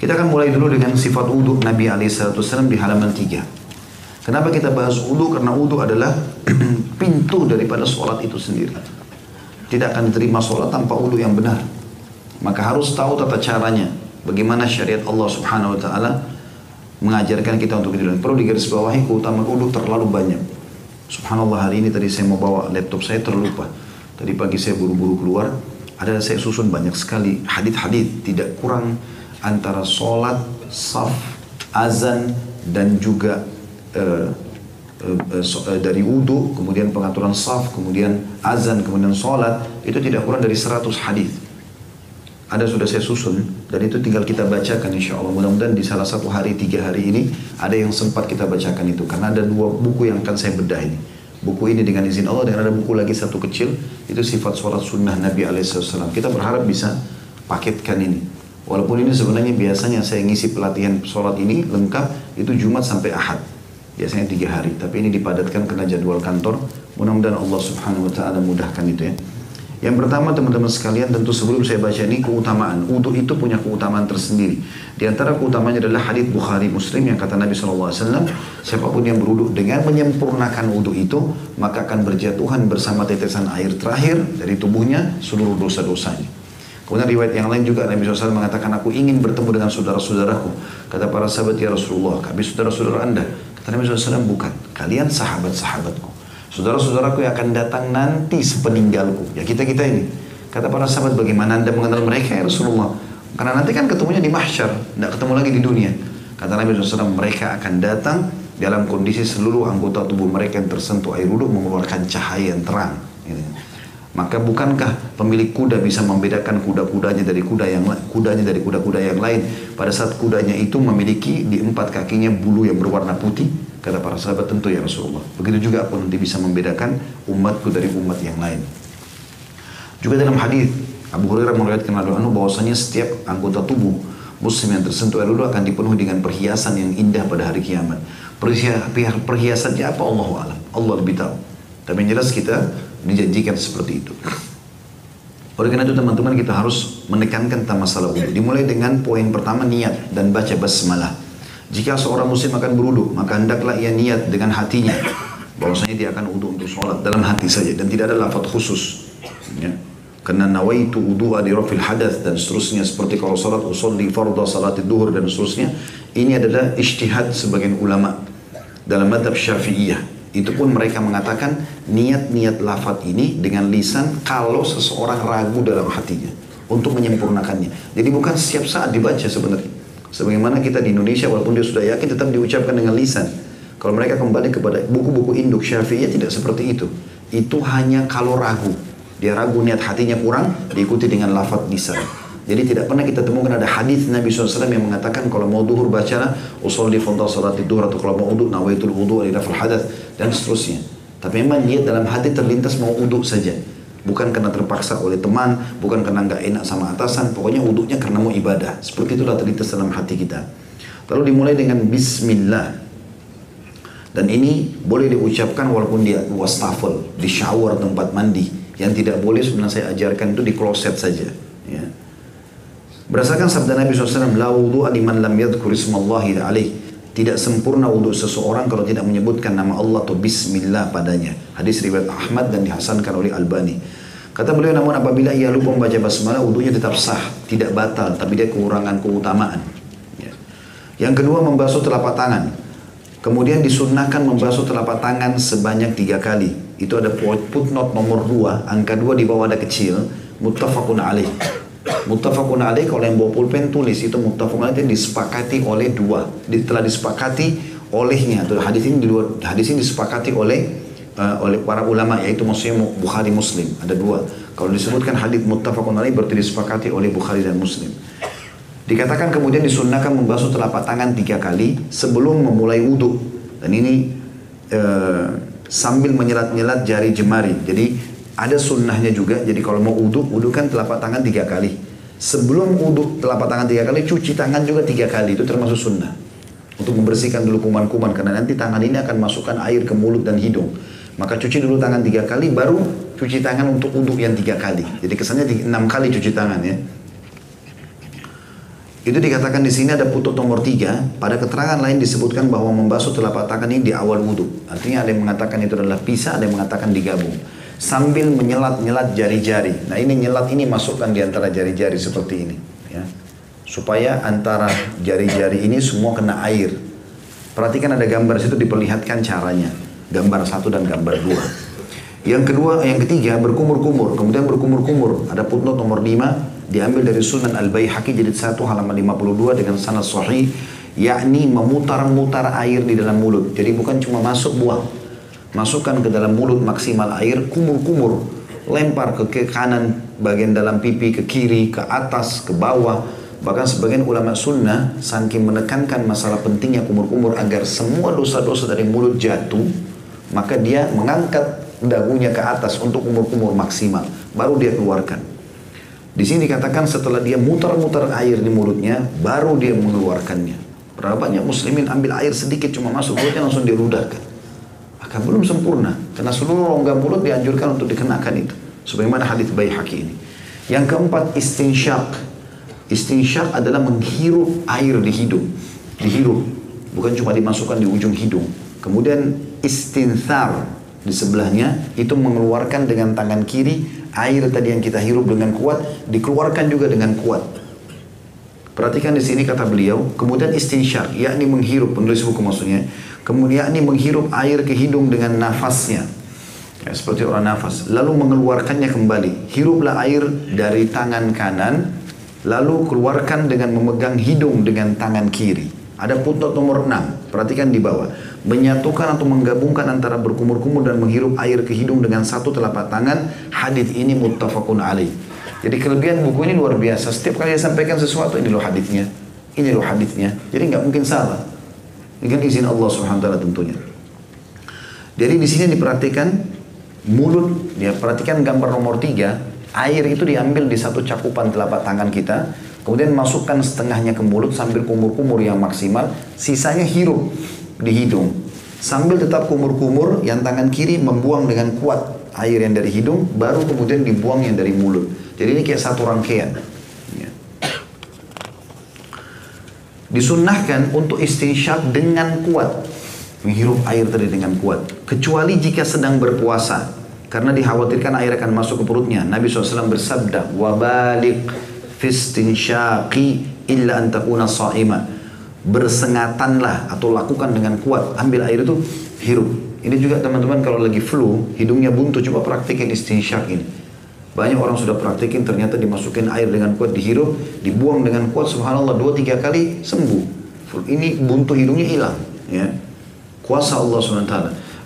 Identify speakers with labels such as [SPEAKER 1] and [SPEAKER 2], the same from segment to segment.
[SPEAKER 1] Kita akan mulai dulu dengan sifat wudhu Nabi SAW di halaman 3. Kenapa kita bahas wudhu? Karena wudhu adalah pintu daripada sholat itu sendiri. Tidak akan diterima sholat tanpa wudhu yang benar. Maka harus tahu tata caranya. Bagaimana syariat Allah Subhanahu Wa Taala mengajarkan kita untuk itu. Perlu digarisbawahi, keutamaan wudhu terlalu banyak. Subhanallah, hari ini tadi saya mau bawa laptop saya terlupa. Tadi pagi saya buru-buru keluar. Ada saya susun banyak sekali hadith-hadith, tidak kurang antara sholat, saf, azan, dan juga dari wudhu, kemudian pengaturan saf, kemudian azan, kemudian sholat, itu tidak kurang dari 100 hadith. Ada sudah saya susun, dan itu tinggal kita bacakan insya Allah. Mudah-mudahan di salah satu hari, 3 hari ini, ada yang sempat kita bacakan itu. Karena ada 2 buku yang akan saya bedah ini. Buku ini dengan izin Allah, dan ada buku lagi satu kecil, itu sifat sholat sunnah Nabi SAW. Kita berharap bisa paketkan ini. Walaupun ini sebenarnya biasanya saya ngisi pelatihan sholat ini lengkap, itu Jumat sampai Ahad. Biasanya 3 hari, tapi ini dipadatkan karena jadwal kantor. Mudah-mudahan Allah Subhanahu Wa Taala mudahkan itu ya. Yang pertama teman-teman sekalian, tentu sebelum saya baca ini keutamaan. Wudhu itu punya keutamaan tersendiri. Di antara keutamanya adalah hadits Bukhari Muslim yang kata Nabi SAW, siapapun yang berwudhu dengan menyempurnakan wudhu itu, maka akan berjatuhan bersama tetesan air terakhir dari tubuhnya seluruh dosa-dosanya. Kemudian riwayat yang lain juga Nabi SAW mengatakan, aku ingin bertemu dengan saudara-saudaraku. Kata para sahabat, ya Rasulullah, kami saudara-saudara anda. Kata Nabi SAW, bukan, kalian sahabat-sahabatku. Saudara-saudaraku yang akan datang nanti sepeninggalku. Ya kita-kita ini. Kata para sahabat, bagaimana anda mengenal mereka ya Rasulullah? Karena nanti kan ketemunya di mahsyar, tidak ketemu lagi di dunia. Kata Nabi SAW, mereka akan datang dalam kondisi seluruh anggota tubuh mereka yang tersentuh air wudhu mengeluarkan cahaya yang terang. Maka bukankah pemilik kuda bisa membedakan kuda-kudanya dari kuda-kuda yang lain pada saat kudanya itu memiliki di 4 kakinya bulu yang berwarna putih? Kata para sahabat, tentu ya Rasulullah. Begitu juga aku nanti bisa membedakan umatku dari umat yang lain. Juga dalam hadis Abu Hurairah meriwayatkan bahwasanya setiap anggota tubuh muslim yang tersentuh air wudhu akan dipenuhi dengan perhiasan yang indah pada hari kiamat. Perhiasannya apa? Allahu a'lam. Allah lebih tahu. Tapi yang jelas kita dijanjikan seperti itu. Oleh karena itu teman-teman, kita harus menekankan tentang masalah wudhu. Dimulai dengan poin pertama, niat dan baca basmalah. Jika seorang muslim akan berwudhu, maka hendaklah ia niat dengan hatinya bahwasanya dia akan wudhu untuk sholat dalam hati saja dan tidak ada lafaz khusus. Ya. Karena nawaitu wudhu'a li rafil hadath dan seterusnya, seperti kalau sholat usolli fardha salatid duhur dan seterusnya. Ini adalah ijtihad sebagian ulama dalam madhab Syafi'iyah. Itu pun mereka mengatakan niat-niat lafaz ini dengan lisan kalau seseorang ragu dalam hatinya untuk menyempurnakannya. Jadi bukan setiap saat dibaca sebenarnya. Sebagaimana kita di Indonesia walaupun dia sudah yakin tetap diucapkan dengan lisan. Kalau mereka kembali kepada buku-buku induk Syafi'iyah tidak seperti itu. Itu hanya kalau ragu. Dia ragu niat hatinya kurang, diikuti dengan lafaz lisan. Jadi tidak pernah kita temukan ada hadis Nabi SAW yang mengatakan kalau mau duhur bacalah usolli fardha salatid duhur, atau kalau mau wudhu nawaitul wudhu li raf'il hadath dan seterusnya. Tapi memang niat dalam hati terlintas mau wudhu saja. Bukan karena terpaksa oleh teman, bukan karena nggak enak sama atasan, pokoknya wudhunya karena mau ibadah. Seperti itulah terlintas dalam hati kita. Lalu dimulai dengan bismillah. Dan ini boleh diucapkan walaupun dia wastafel, di shower tempat mandi. Yang tidak boleh sebenarnya saya ajarkan itu di kloset saja. Ya. Berdasarkan sabda Nabi SAW, la wudu'a liman lam yadhkur ismallahi alaih. Tidak sempurna wudhu seseorang kalau tidak menyebutkan nama Allah atau bismillah padanya. Hadis riwayat Ahmad dan dihasankan oleh Albani. Kata beliau, namun apabila ia lupa membaca basmalah, wudhunya tetap sah, tidak batal, tapi dia kekurangan keutamaan. Ya. Yang kedua, membasuh telapak tangan. Kemudian disunnahkan membasuh telapak tangan sebanyak 3 kali. Itu ada footnote nomor 2, angka 2 di bawah ada kecil, muttafaqun alaih. Muttafaqun alaih, kalau yang bawa pulpen tulis itu muttafaqun alaih, disepakati oleh 2. Telah disepakati olehnya. Hadis ini disepakati oleh para ulama, yaitu maksudnya Bukhari Muslim. Ada 2. Kalau disebutkan hadis muttafaqun alaih berarti disepakati oleh Bukhari dan Muslim. Dikatakan kemudian disunnahkan membasuh telapak tangan 3 kali sebelum memulai wudhu. Dan ini sambil menyelat-nyelat jari jemari. Jadi ada sunnahnya juga. Jadi kalau mau wudhu kan telapak tangan 3 kali. Sebelum wudhu telapak tangan 3 kali, cuci tangan juga 3 kali. Itu termasuk sunnah. Untuk membersihkan dulu kuman-kuman. Karena nanti tangan ini akan masukkan air ke mulut dan hidung. Maka cuci dulu tangan 3 kali, baru cuci tangan untuk wudhu yang 3 kali. Jadi kesannya 6 kali cuci tangan ya. Itu dikatakan di sini ada putut nomor 3. Pada keterangan lain disebutkan bahwa membasuh telapak tangan ini di awal wudhu. Artinya ada yang mengatakan itu adalah pisah, ada yang mengatakan digabung. Sambil menyelat-nyelat jari-jari. Nah ini nyelat ini masukkan di antara jari-jari seperti ini. Ya. Supaya antara jari-jari ini semua kena air. Perhatikan ada gambar situ diperlihatkan caranya. Gambar 1 dan gambar 2. Yang ketiga berkumur-kumur. Kemudian berkumur-kumur. Ada putnot nomor 5. Diambil dari Sunan Al-Baihaqi jilid 1 halaman 52 dengan sanad sahih, yakni memutar-mutar air di dalam mulut. Jadi bukan cuma masuk buang, masukkan ke dalam mulut maksimal air, kumur-kumur, lempar ke kanan bagian dalam pipi, ke kiri, ke atas, ke bawah. Bahkan sebagian ulama sunnah saking menekankan masalah pentingnya kumur-kumur agar semua dosa-dosa dari mulut jatuh, maka dia mengangkat dagunya ke atas untuk kumur-kumur maksimal, baru dia keluarkan. Di sini dikatakan setelah dia mutar-mutar air di mulutnya, baru dia mengeluarkannya. Berapa banyak muslimin ambil air sedikit cuma masuk mulutnya langsung diludahkan. Maka belum sempurna, karena seluruh rongga mulut dianjurkan untuk dikenakan itu. Sebagaimana hadits Baihaqi ini. Yang keempat istinsyak. Istinsyak adalah menghirup air di hidung. Dihirup, bukan cuma dimasukkan di ujung hidung. Kemudian istinthar di sebelahnya, itu mengeluarkan dengan tangan kiri. Air tadi yang kita hirup dengan kuat, dikeluarkan juga dengan kuat. Perhatikan di sini kata beliau, kemudian istinsyak, yakni menghirup, penulis buku maksudnya, kemudian yakni menghirup air ke hidung dengan nafasnya, ya, seperti orang nafas, lalu mengeluarkannya kembali. Hiruplah air dari tangan kanan, lalu keluarkan dengan memegang hidung dengan tangan kiri. Ada footnote nomor 6, perhatikan di bawah. Menyatukan atau menggabungkan antara berkumur-kumur dan menghirup air ke hidung dengan satu telapak tangan. Hadits ini muttafaqun alaih. Jadi kelebihan buku ini luar biasa. Setiap kali dia sampaikan sesuatu, ini loh haditsnya, ini loh haditsnya. Jadi nggak mungkin salah. Dengan izin Allah Subhanahu wa taala tentunya. Jadi di sini diperhatikan mulut, ya perhatikan gambar nomor 3, air itu diambil di satu cakupan telapak tangan kita. Kemudian masukkan setengahnya ke mulut sambil kumur-kumur yang maksimal. Sisanya hirup di hidung. Sambil tetap kumur-kumur, yang tangan kiri membuang dengan kuat air yang dari hidung, baru kemudian dibuang yang dari mulut. Jadi ini kayak satu rangkaian. Ya. Disunnahkan untuk istinsyak dengan kuat. Menghirup air tadi dengan kuat. Kecuali jika sedang berpuasa. Karena dikhawatirkan air akan masuk ke perutnya. Nabi SAW bersabda, وَبَالِقْ fistinsyaqi illa antakuna sa'ima. Bersengatanlah atau lakukan dengan kuat, ambil air itu hirup. Ini juga teman-teman kalau lagi flu, hidungnya buntu, coba praktikin istinsyak ini. Banyak orang sudah praktikin, ternyata dimasukin air dengan kuat, dihirup, dibuang dengan kuat, subhanallah 2-3 kali sembuh. Ini buntu hidungnya hilang, ya. Kuasa Allah SWT.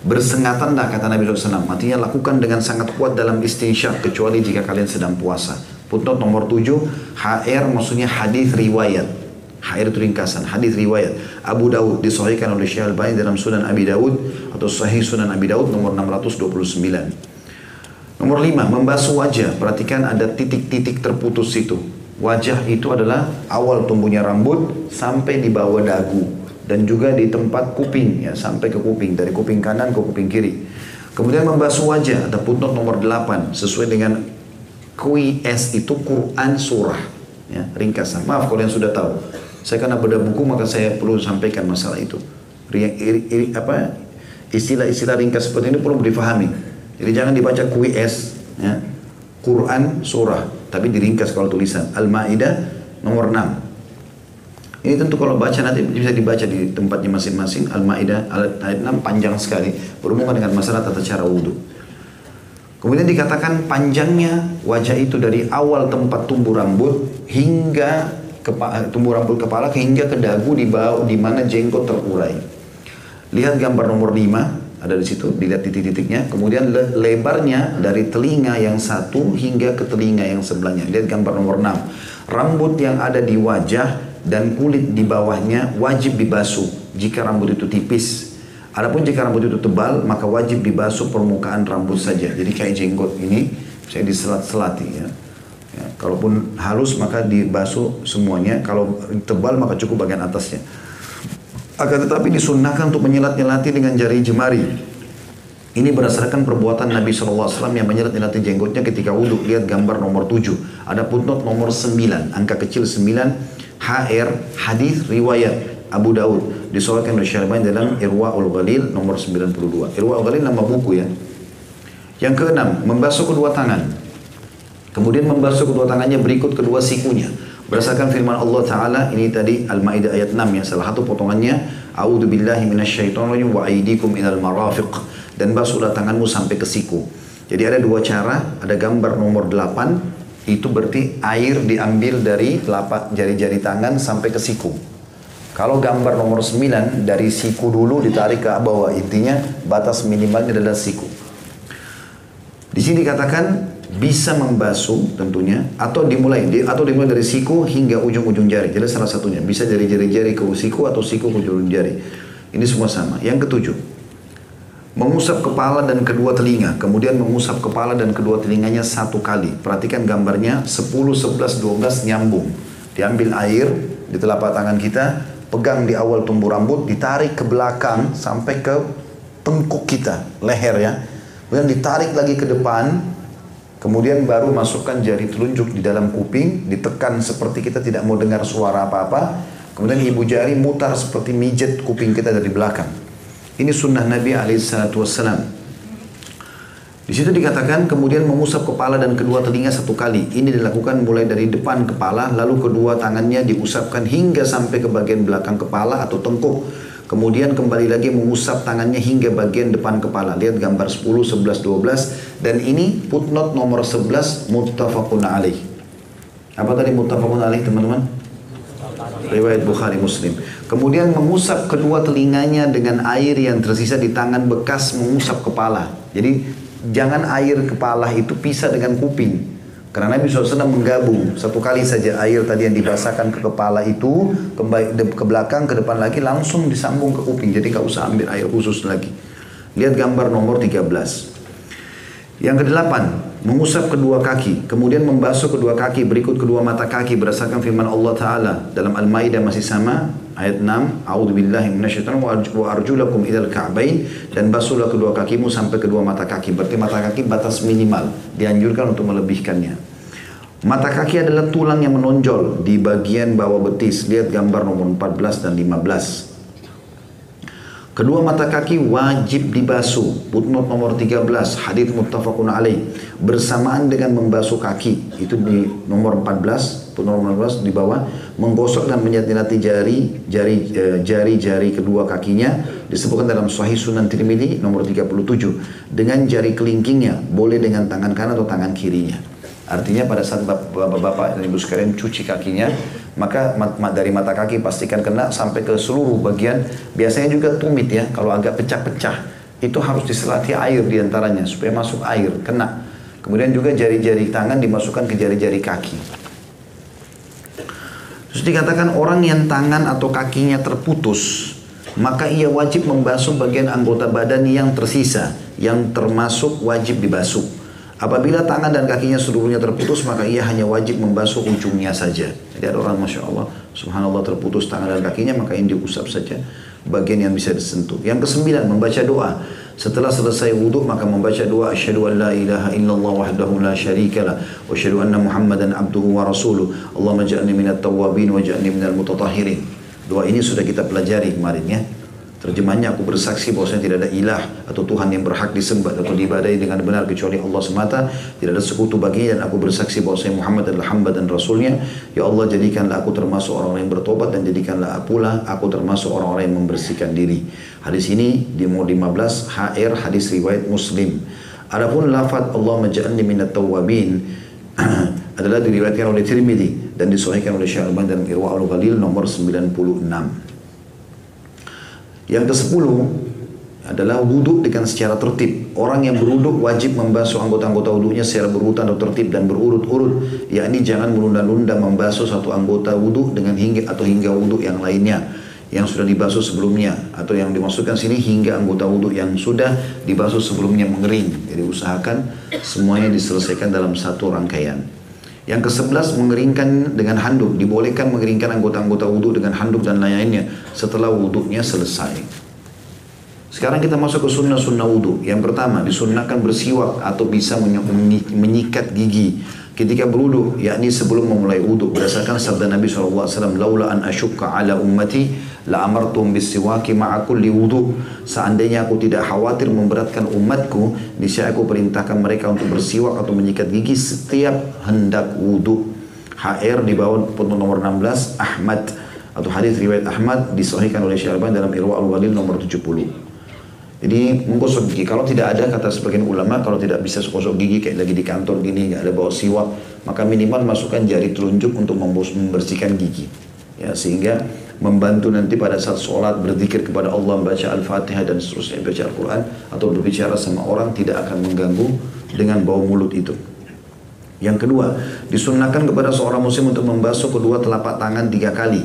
[SPEAKER 1] Bersengatanlah kata Nabi SAW, artinya lakukan dengan sangat kuat dalam istinsyak, kecuali jika kalian sedang puasa. Footnote nomor 7, HR maksudnya hadis riwayat. HR itu ringkasan, hadis riwayat. Abu Daud disahihkan oleh Syekh Al-Albani dalam Sunan Abi Daud atau Sahih Sunan Abi Daud nomor 629. Nomor 5, membasuh wajah. Perhatikan ada titik-titik terputus itu. Wajah itu adalah awal tumbuhnya rambut sampai di bawah dagu dan juga di tempat kuping, ya, sampai ke kuping, dari kuping kanan ke kuping kiri. Kemudian membasuh wajah, ada footnote nomor 8 sesuai dengan QS itu Quran surah, ya, ringkasan. Maaf kalau yang sudah tahu. Saya karena beda buku maka saya perlu sampaikan masalah itu. Istilah-istilah ringkas seperti ini perlu difahami. Jadi jangan dibaca QS, ya, Quran surah, tapi diringkas kalau tulisan. Al-Maidah nomor 6. Ini tentu kalau baca nanti bisa dibaca di tempatnya masing-masing. Al-Maidah ayat 6 panjang sekali, berhubungan dengan masalah tata cara wudhu. Kemudian dikatakan panjangnya wajah itu dari awal tempat tumbuh rambut hingga tumbuh rambut kepala hingga ke dagu di bawah di mana jenggot terurai. Lihat gambar nomor 5, ada di situ, dilihat titik-titiknya. Kemudian lebarnya dari telinga yang satu hingga ke telinga yang sebelahnya. Lihat gambar nomor 6. Rambut yang ada di wajah dan kulit di bawahnya wajib dibasuh jika rambut itu tipis. Adapun jika rambut itu tebal, maka wajib dibasuh permukaan rambut saja. Jadi kayak jenggot ini, saya diselat-selati, ya. Ya, kalaupun halus maka dibasuh semuanya. Kalau tebal maka cukup bagian atasnya. Akan tetapi disunnahkan untuk menyelat-nyelati dengan jari jemari. Ini berdasarkan perbuatan Nabi SAW yang menyelat-nyelati jenggotnya ketika wudhu. Lihat gambar nomor 7. Ada footnote nomor 9, angka kecil 9. HR hadis riwayat Abu Daud, disahihkan oleh Syaribani dalam Irwaul Ghalil nomor 92. Irwaul Ghalil nama buku ya. Yang keenam, membasuh kedua tangan. Kemudian membasuh kedua tangannya berikut kedua sikunya. Berdasarkan firman Allah Ta'ala, ini tadi Al-Ma'idah ayat 6 ya, salah satu potongannya, A'udzu billahi minasyaitonir rajim wa aydikum ilal marafiq, dan basuhlah tanganmu sampai ke siku. Jadi ada dua cara, ada gambar nomor 8, itu berarti air diambil dari telapak jari-jari tangan sampai ke siku. Kalau gambar nomor 9 dari siku dulu ditarik ke bawah, intinya batas minimalnya adalah siku. Di sini dikatakan bisa membasuh tentunya atau dimulai dari siku hingga ujung-ujung jari. Jadi salah satunya bisa dari jari-jari ke siku atau siku ke ujung jari. Ini semua sama. Yang ketujuh, mengusap kepala dan kedua telinga, kemudian mengusap kepala dan kedua telinganya satu kali. Perhatikan gambarnya 10, 11, 12 nyambung. Diambil air di telapak tangan kita, pegang di awal tumbuh rambut, ditarik ke belakang sampai ke tengkuk kita, leher ya. Kemudian ditarik lagi ke depan, kemudian baru masukkan jari telunjuk di dalam kuping, ditekan seperti kita tidak mau dengar suara apa-apa. Kemudian ibu jari mutar seperti mijet kuping kita dari belakang. Ini sunnah Nabi SAW. Di situ dikatakan kemudian mengusap kepala dan kedua telinga satu kali. Ini dilakukan mulai dari depan kepala, lalu kedua tangannya diusapkan hingga sampai ke bagian belakang kepala atau tengkuk. Kemudian kembali lagi mengusap tangannya hingga bagian depan kepala. Lihat gambar 10, 11, 12. Dan ini footnote nomor 11 muttafaqun alaih. Apa tadi muttafaqun alaih teman-teman? Riwayat Bukhari Muslim. Kemudian mengusap kedua telinganya dengan air yang tersisa di tangan bekas mengusap kepala. Jadi jangan air kepala itu pisah dengan kuping. Karena Nabi SAW menggabung satu kali saja air tadi yang dibasahkan ke kepala itu, ke belakang, ke depan lagi, langsung disambung ke kuping. Jadi nggak usah ambil air khusus lagi. Lihat gambar nomor 13. Yang kedelapan, mengusap kedua kaki, kemudian membasuh kedua kaki berikut kedua mata kaki berdasarkan firman Allah Ta'ala dalam Al-Ma'idah masih sama ayat 6, A'udzubillahi minasyaitonir rajim wa arjulakum ilal ka'bain, dan basuhlah kedua kakimu sampai kedua mata kaki. Berarti mata kaki batas minimal, dianjurkan untuk melebihkannya. Mata kaki adalah tulang yang menonjol di bagian bawah betis. Lihat gambar nomor 14 dan 15. Kedua mata kaki wajib dibasuh. Footnote nomor 13, hadits muttafaqun alaih. Bersamaan dengan membasuh kaki, itu di nomor 14, footnote nomor 14 di bawah, menggosok dan menyati-nyati jari-jari kedua kakinya disebutkan dalam Sahih Sunan Tirmidzi nomor 37. Dengan jari kelingkingnya, boleh dengan tangan kanan atau tangan kirinya. Artinya pada saat bapak-bapak dan ibu sekalian cuci kakinya, maka dari mata kaki pastikan kena sampai ke seluruh bagian. Biasanya juga tumit ya, kalau agak pecah-pecah, itu harus diselati air diantaranya supaya masuk air, kena. Kemudian juga jari-jari tangan dimasukkan ke jari-jari kaki. Terus dikatakan orang yang tangan atau kakinya terputus, maka ia wajib membasuh bagian anggota badan yang tersisa, yang termasuk wajib dibasuh. Apabila tangan dan kakinya seluruhnya terputus, maka ia hanya wajib membasuh ujungnya saja. Jadi ada orang Masya Allah, Subhanallah terputus tangan dan kakinya, maka ini diusap saja bagian yang bisa disentuh. Yang kesembilan, membaca doa. Setelah selesai wudhu, maka membaca doa, Asyhadu an la ilaha illallah wahdahu la syarikalah, wa asyhadu anna Muhammadan abduhu wa rasuluh, Allahumma ja'alni minat tawwabin wa ja'alni minal mutatahhirin. Doa ini sudah kita pelajari kemarin ya. Terjemahnya, aku bersaksi bahwasanya tidak ada ilah atau Tuhan yang berhak disembah atau diibadahi dengan benar kecuali Allah semata, tidak ada sekutu baginya, dan aku bersaksi bahwasanya Muhammad adalah hamba dan rasulnya. Ya Allah, jadikanlah aku termasuk orang-orang yang bertobat, dan jadikanlah pula aku termasuk orang-orang yang membersihkan diri. Hadis ini di nomor 15 HR hadis riwayat Muslim. Adapun lafaz Allahumma ja'alni minat tawwabin adalah diriwayatkan oleh Tirmidzi dan disahihkan oleh Syaribani dalam Irwaul Ghalil nomor 96. Yang ke-10 adalah wudhu dengan secara tertib. Orang yang berwudhu wajib membasuh anggota-anggota wudhunya secara berurutan atau tertib dan berurut-urut, yakni jangan menunda-nunda membasuh satu anggota wudhu dengan hingga wudhu yang lainnya yang sudah dibasuh sebelumnya, atau yang dimaksudkan sini hingga anggota wudhu yang sudah dibasuh sebelumnya mengering. Jadi usahakan semuanya diselesaikan dalam satu rangkaian. Yang ke-11, mengeringkan dengan handuk. Dibolehkan mengeringkan anggota-anggota wudhu dengan handuk dan lainnya setelah wudhunya selesai. Sekarang kita masuk ke sunnah-sunnah wudhu. Yang pertama, disunnahkan bersiwak atau bisa menyikat gigi ketika berwudu, yakni sebelum memulai wudu, berdasarkan sabda Nabi SAW, laula an asyukka ala ummati la amartum bisiwaki ma'a kulli wudu. Seandainya aku tidak khawatir memberatkan umatku, niscaya aku perintahkan mereka untuk bersiwak atau menyikat gigi setiap hendak wudu. HR di bawah punten nomor 16, Ahmad atau hadis riwayat Ahmad disahihkan oleh Syekh Albani dalam Irwaul Ghalil nomor 70. Jadi menggosok gigi, kalau tidak ada, kata sebagian ulama, kalau tidak bisa gosok gigi kayak lagi di kantor gini, nggak ada bawa siwak, maka minimal masukkan jari telunjuk untuk membersihkan gigi, ya, sehingga membantu nanti pada saat sholat berzikir kepada Allah, membaca Al-Fatihah dan seterusnya, baca Al-Quran atau berbicara sama orang tidak akan mengganggu dengan bau mulut itu. Yang kedua, disunnahkan kepada seorang muslim untuk membasuh kedua telapak tangan 3 kali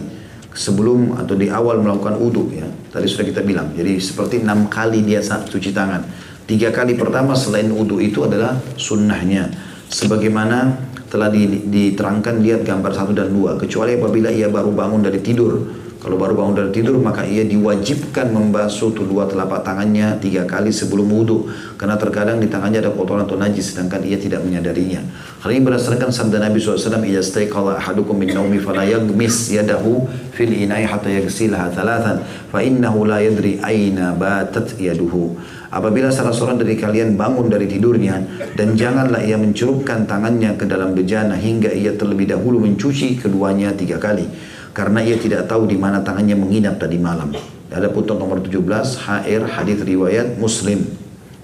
[SPEAKER 1] sebelum atau di awal melakukan wudu, ya. Tadi sudah kita bilang, jadi seperti 6 kali dia saat cuci tangan. 3 kali pertama selain wudu itu adalah sunnahnya, sebagaimana telah diterangkan, lihat gambar 1 dan 2. Kecuali apabila ia baru bangun dari tidur. Kalau baru bangun dari tidur, maka ia diwajibkan membasuh kedua telapak tangannya 3 kali sebelum wudu, karena terkadang di tangannya ada kotoran atau najis sedangkan ia tidak menyadarinya. Hal ini berdasarkan sabda Nabi SAW, "Idza staiqadha ahadukum min naumi fala yaghmis yadahu fil ina'i hatta yaghsilaha thalathan fa innahu la yadri aina batat yaduhu." Apabila salah seorang dari kalian bangun dari tidurnya, dan janganlah ia mencelupkan tangannya ke dalam bejana hingga ia terlebih dahulu mencuci keduanya 3 kali, karena ia tidak tahu di mana tangannya menginap tadi malam. Ada putun nomor 17 HR hadis riwayat Muslim.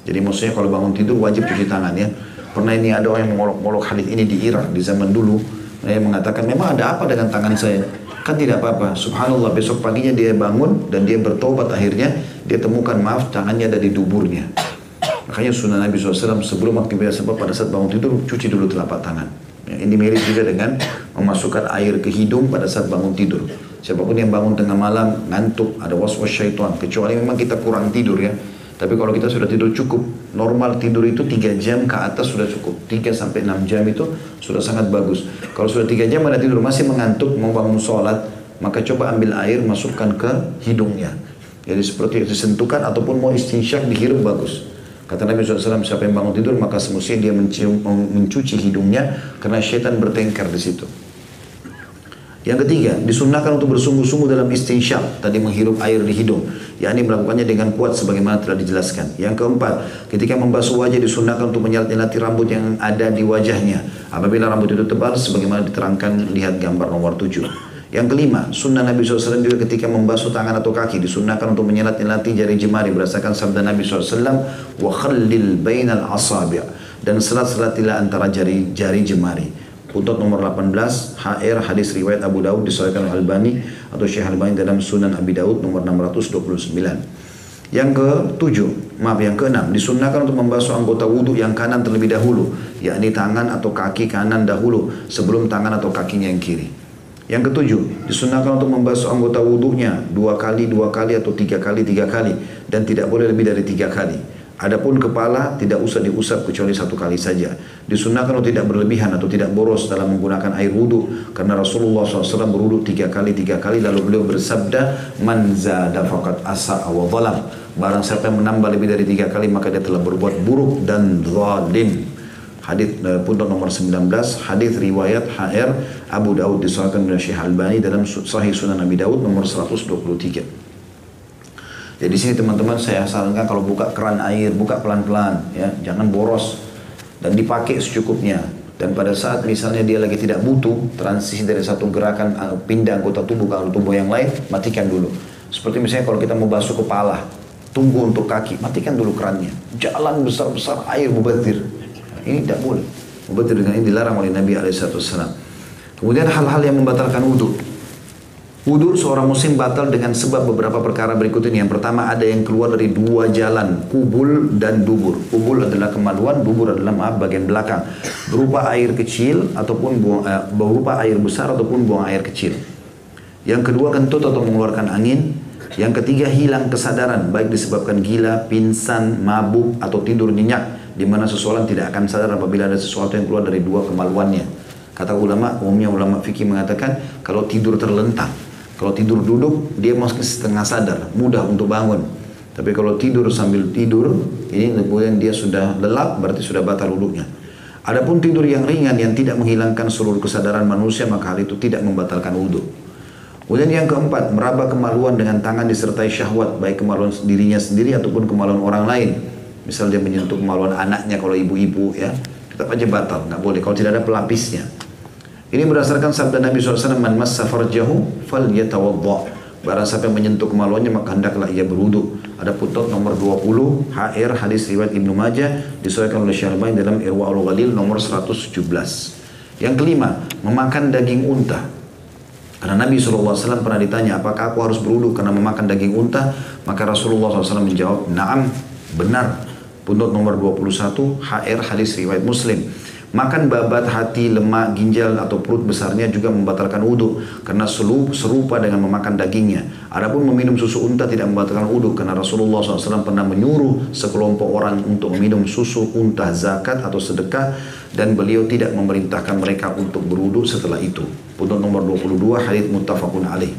[SPEAKER 1] Jadi maksudnya kalau bangun tidur wajib cuci tangan, ya. Pernah ini ada orang yang mengolok-olok hadis ini di Irak di zaman dulu. Dia mengatakan, memang ada apa dengan tangan saya? Kan tidak apa-apa. Subhanallah, besok paginya dia bangun dan dia bertobat, akhirnya dia temukan, maaf, tangannya ada di duburnya. Makanya sunnah Nabi SAW sebelum aktivitas sebab pada saat bangun tidur cuci dulu telapak tangan. Ya, ini mirip juga dengan memasukkan air ke hidung pada saat bangun tidur. Siapapun yang bangun tengah malam ngantuk, ada waswas syaitan, kecuali memang kita kurang tidur, ya. Tapi kalau kita sudah tidur cukup, normal tidur itu 3 jam ke atas sudah cukup. 3 sampai 6 jam itu sudah sangat bagus. Kalau sudah 3 jam ada tidur masih mengantuk, mau bangun sholat, maka coba ambil air masukkan ke hidungnya. Jadi seperti disentuhkan ataupun mau istinsyak dihirup bagus. Kata Nabi SAW, siapa yang bangun tidur maka semestinya dia mencuci hidungnya karena syaitan bertengkar di situ. Yang ketiga, disunnahkan untuk bersungguh-sungguh dalam istinsyak, tadi menghirup air di hidung, yakni melakukannya dengan kuat sebagaimana telah dijelaskan. Yang keempat, ketika membasuh wajah disunnahkan untuk menyelat-nyelati rambut yang ada di wajahnya. Apabila rambut itu tebal sebagaimana diterangkan, lihat gambar nomor 7. Yang kelima, sunnah Nabi SAW juga ketika membasuh tangan atau kaki disunnahkan untuk menyelat-nyelati jari jemari berdasarkan sabda Nabi SAW, wa khallil bainal asabi', dan selat-selatilah antara jari jemari. Putut nomor 18 HR hadis riwayat Abu Daud disahihkan oleh Albani atau Syekh Albani dalam Sunan Abi Daud nomor 629. Yang keenam, disunnahkan untuk membasuh anggota wudhu yang kanan terlebih dahulu, yakni tangan atau kaki kanan dahulu sebelum tangan atau kakinya yang kiri. Yang ketujuh, disunnahkan untuk membasuh anggota wudhunya 2 kali atau 3 kali dan tidak boleh lebih dari 3 kali. Adapun kepala tidak usah diusap kecuali 1 kali saja. Disunnahkan untuk tidak berlebihan atau tidak boros dalam menggunakan air wudhu, karena Rasulullah SAW berwudhu 3 kali lalu beliau bersabda, man zada faqad asa'a wa zalam. Barang siapa yang menambah lebih dari 3 kali maka dia telah berbuat buruk dan zalim. Hadis punduk nomor 19, hadis riwayat HR Abu Daud disahihkan oleh Syekh Albani dalam Sahih Sunan Abi Daud nomor 123. Jadi di sini teman-teman saya sarankan kalau buka keran air, buka pelan-pelan, ya, jangan boros dan dipakai secukupnya. Dan pada saat misalnya dia lagi tidak butuh transisi dari satu gerakan pindah anggota tubuh ke anggota tubuh yang lain, matikan dulu. Seperti misalnya kalau kita mau basuh kepala, tunggu untuk kaki, matikan dulu kerannya. Jalan besar-besar air mubadzir. Ini tidak boleh. Mubadzir dengan ini dilarang oleh Nabi SAW. Kemudian hal-hal yang membatalkan wudhu. Wudhu seorang muslim batal dengan sebab beberapa perkara berikut ini. Yang pertama, ada yang keluar dari 2 jalan, kubul dan dubur. Kubul adalah kemaluan, dubur adalah bagian belakang, berupa air kecil ataupun berupa air besar ataupun buang air kecil. Yang kedua, kentut atau mengeluarkan angin. Yang ketiga, hilang kesadaran, baik disebabkan gila, pingsan, mabuk atau tidur nyenyak, di mana seseorang tidak akan sadar apabila ada sesuatu yang keluar dari 2 kemaluannya. Kata ulama, umumnya ulama fikih mengatakan kalau tidur terlentang. Kalau tidur duduk, dia masih setengah sadar, mudah untuk bangun. Tapi kalau tidur sambil tidur, ini kemudian dia sudah lelap, berarti sudah batal wudhunya. Adapun tidur yang ringan yang tidak menghilangkan seluruh kesadaran manusia, maka hal itu tidak membatalkan wudhu. Kemudian yang keempat, meraba kemaluan dengan tangan disertai syahwat, baik kemaluan dirinya sendiri ataupun kemaluan orang lain. Misal dia menyentuh kemaluan anaknya kalau ibu-ibu ya, tetap aja batal, nggak boleh kalau tidak ada pelapisnya. Ini berdasarkan sabda Nabi SAW, man massa farjahu falyatawadda. Barang siapa yang menyentuh kemaluannya maka hendaklah ia berwudu. Ada footnote nomor 20 HR hadis riwayat Ibnu Majah disahihkan oleh Syarbain dalam Irwaul Ghalil nomor 117. Yang kelima, memakan daging unta. Karena Nabi SAW pernah ditanya, apakah aku harus berwudu karena memakan daging unta? Maka Rasulullah SAW menjawab, na'am, benar. Footnote nomor 21 HR hadis riwayat Muslim. Makan babat, hati, lemak, ginjal atau perut besarnya juga membatalkan wudhu karena serupa dengan memakan dagingnya. Adapun meminum susu unta tidak membatalkan wudhu karena Rasulullah SAW pernah menyuruh sekelompok orang untuk meminum susu unta zakat atau sedekah dan beliau tidak memerintahkan mereka untuk berwudhu setelah itu. Footnote nomor 22 hadits muttafaqun alaih.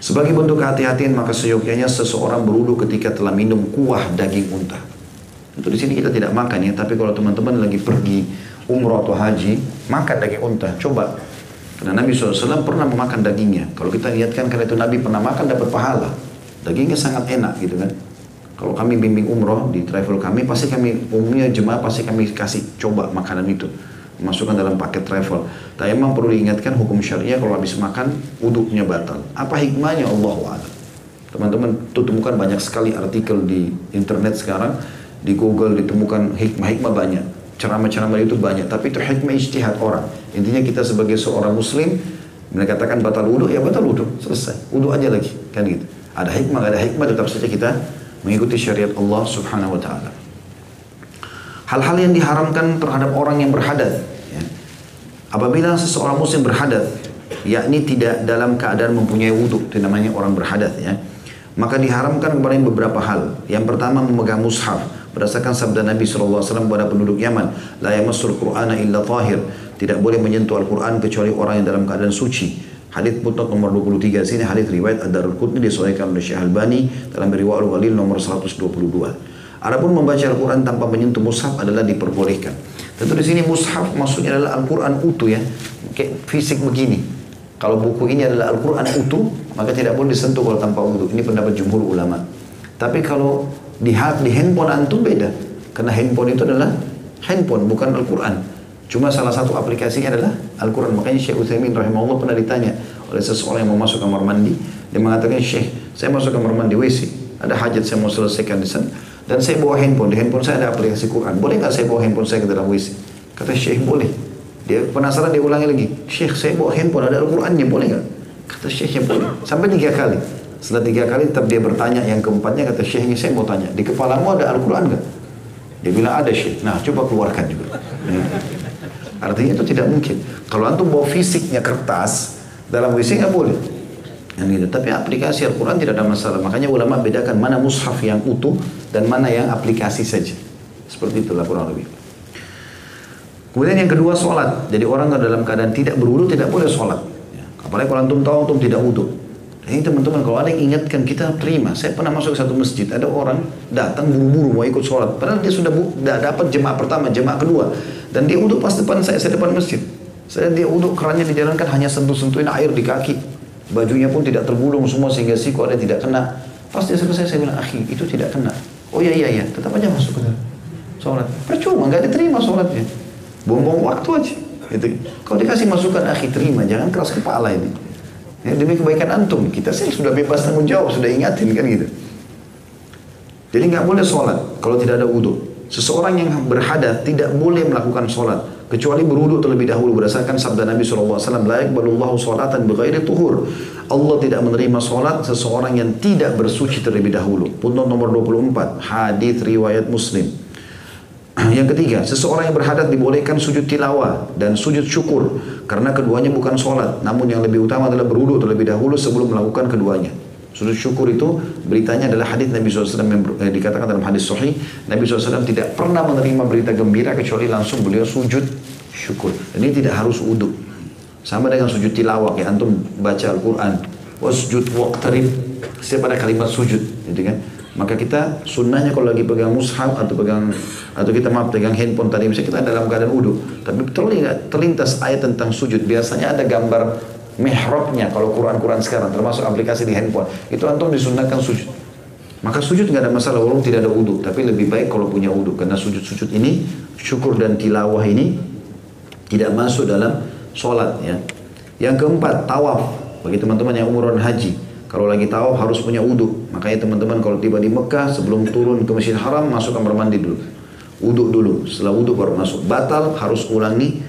[SPEAKER 1] Sebagai bentuk kehati-hatian maka seyogyanya seseorang berwudhu ketika telah minum kuah daging unta. Untuk di sini kita tidak makan ya, tapi kalau teman-teman lagi pergi umrah atau haji, makan daging unta, coba. Karena Nabi SAW pernah memakan dagingnya. Kalau kita lihatkan karena itu Nabi pernah makan dapat pahala. Dagingnya sangat enak gitu kan. Kalau kami bimbing umrah di travel kami, pasti kami umumnya jemaah pasti kami kasih coba makanan itu. Masukkan dalam paket travel. Tapi memang perlu diingatkan hukum syariah kalau habis makan, wudhunya batal. Apa hikmahnya? Allahu a'lam. Teman-teman temukan banyak sekali artikel di internet sekarang, di Google ditemukan hikmah-hikmah banyak. Ceramah-ceramah itu banyak, tapi itu hikmah ijtihad orang. Intinya kita sebagai seorang muslim, mereka katakan batal wudhu, ya batal wudhu, selesai. Wudhu aja lagi, kan gitu. Ada hikmah, ada hikmah, tetap saja kita mengikuti syariat Allah subhanahu wa ta'ala. Hal-hal yang diharamkan terhadap orang yang berhadat. Ya. Apabila seseorang muslim berhadat, yakni tidak dalam keadaan mempunyai wudhu, itu namanya orang berhadat ya. Maka diharamkan kepadanya beberapa hal. Yang pertama memegang mushaf. Berdasarkan sabda Nabi SAW kepada penduduk Yaman, la yamassul Qur'ana illa tahir. Tidak boleh menyentuh Al-Quran kecuali orang yang dalam keadaan suci. Hadits footnote nomor 23 sini hadits riwayat Ad-Darqutni disahihkan oleh Syekh Albani dalam Irwaul Ghalil nomor 122. Adapun membaca Al-Quran tanpa menyentuh mushaf adalah diperbolehkan. Tentu di sini mushaf maksudnya adalah Al-Quran utuh ya, kayak fisik begini. Kalau buku ini adalah Al-Quran utuh, maka tidak boleh disentuh kalau tanpa wudu. Ini pendapat jumhur ulama. Tapi kalau di handphone antum beda. Karena handphone itu adalah handphone, bukan Al-Quran. Cuma salah satu aplikasinya adalah Al-Quran. Makanya Syekh Utsaimin rahimahullah pernah ditanya oleh seseorang yang mau masuk kamar mandi. Dia mengatakan, Syekh, saya masuk kamar mandi WC. Ada hajat saya mau selesaikan di sana. Dan saya bawa handphone. Di handphone saya ada aplikasi Quran. Boleh nggak saya bawa handphone saya ke dalam WC? Kata Syekh, boleh. Dia penasaran, dia ulangi lagi. Syekh, saya bawa handphone, ada Al-Qurannya, boleh nggak? Kata Syekh, boleh. Sampai 3 kali. Setelah 3 kali tetap dia bertanya, yang keempatnya kata Syekhnya, saya mau tanya, di kepalamu ada Al-Quran nggak? Dia bilang ada Syekh. Nah coba keluarkan juga. Artinya itu tidak mungkin. Kalau antum bawa fisiknya kertas, dalam WC nggak boleh. Gitu. Tapi aplikasi Al-Quran tidak ada masalah. Makanya ulama bedakan mana mushaf yang utuh dan mana yang aplikasi saja. Seperti itulah kurang lebih. Kemudian yang kedua sholat. Jadi orang dalam keadaan tidak berwudu tidak boleh sholat. Apalagi kalau antum tahu antum tidak wudu. Ini teman-teman kalau ada yang ingatkan kita terima. Saya pernah masuk ke satu masjid, ada orang datang buru-buru mau ikut sholat. Padahal dia sudah dapat jemaah pertama, jemaah kedua. Dan dia wudhu pas depan saya depan masjid. Dia wudhu kerannya dijalankan hanya sentuh-sentuhin air di kaki. Bajunya pun tidak tergulung semua sehingga siku ada tidak kena. Pas dia selesai saya bilang, akhi itu tidak kena. Oh iya, tetap aja masuk ke dalam sholat. Percuma, nggak diterima sholatnya. Buang-buang waktu aja. Gitu. Kalau dikasih masukan, akhi terima, jangan keras kepala ini. Ya, demi kebaikan antum, kita sih sudah bebas tanggung jawab, sudah ingatin kan gitu. Jadi nggak boleh sholat kalau tidak ada wudhu. Seseorang yang berhadat tidak boleh melakukan sholat kecuali berwudhu terlebih dahulu berdasarkan sabda Nabi SAW. La yaqbalullahu sholatan bighairi tuhur. Allah tidak menerima sholat seseorang yang tidak bersuci terlebih dahulu. Footnote nomor 24 hadits riwayat Muslim. Yang ketiga, seseorang yang berhadat dibolehkan sujud tilawah dan sujud syukur karena keduanya bukan sholat. Namun yang lebih utama adalah berwudu terlebih dahulu sebelum melakukan keduanya. Sujud syukur itu beritanya adalah hadis Nabi SAW yang dikatakan dalam hadis sahih. Nabi SAW tidak pernah menerima berita gembira kecuali langsung beliau sujud syukur. Dan ini tidak harus wudu. Sama dengan sujud tilawah, ya antum baca Al-Quran. Wasjud waqtarib. Setiap ada kalimat sujud, gitu kan? Maka kita sunnahnya kalau lagi pegang mushaf atau pegang handphone tadi, misalnya kita dalam keadaan wudu, tapi terlintas ayat tentang sujud, biasanya ada gambar mihrabnya kalau Quran sekarang, termasuk aplikasi di handphone, itu antum disunnahkan sujud. Maka sujud nggak ada masalah walaupun tidak ada wudu, tapi lebih baik kalau punya wudu, karena sujud-sujud ini, syukur dan tilawah ini tidak masuk dalam sholat ya. Yang keempat, tawaf. Bagi teman-teman yang umroh dan haji, kalau lagi tawaf harus punya wudu. Makanya teman-teman kalau tiba di Mekah, sebelum turun ke Masjidil Haram, masuk kamar mandi dulu. Wudu dulu, setelah wudu baru masuk. Batal, harus ulangi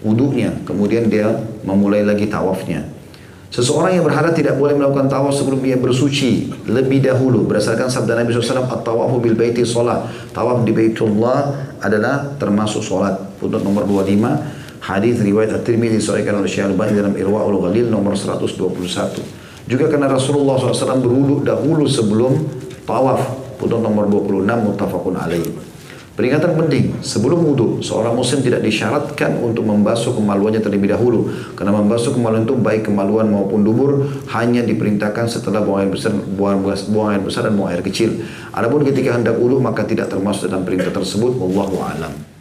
[SPEAKER 1] wudunya, kemudian dia memulai lagi tawafnya. Seseorang yang berhadat tidak boleh melakukan tawaf sebelum dia bersuci lebih dahulu. Berdasarkan sabda Nabi SAW, at-tawafu bil baiti sholat. Tawaf di Baitullah adalah termasuk sholat. Footnote nomor 25, hadis riwayat At-Tirmidzi disahihkan oleh Syekh Al-Albani dalam Irwaul Ghalil nomor 121. Juga karena Rasulullah SAW berwudu dahulu sebelum tawaf. Footnote nomor 26, muttafaqun alaih. Peringatan penting, sebelum wudu, seorang muslim tidak disyaratkan untuk membasuh kemaluannya terlebih dahulu. Karena membasuh kemaluan itu baik kemaluan maupun dubur hanya diperintahkan setelah buang air besar dan buang air kecil. Adapun ketika hendak wudu maka tidak termasuk dalam perintah tersebut. Wallahu a'lam.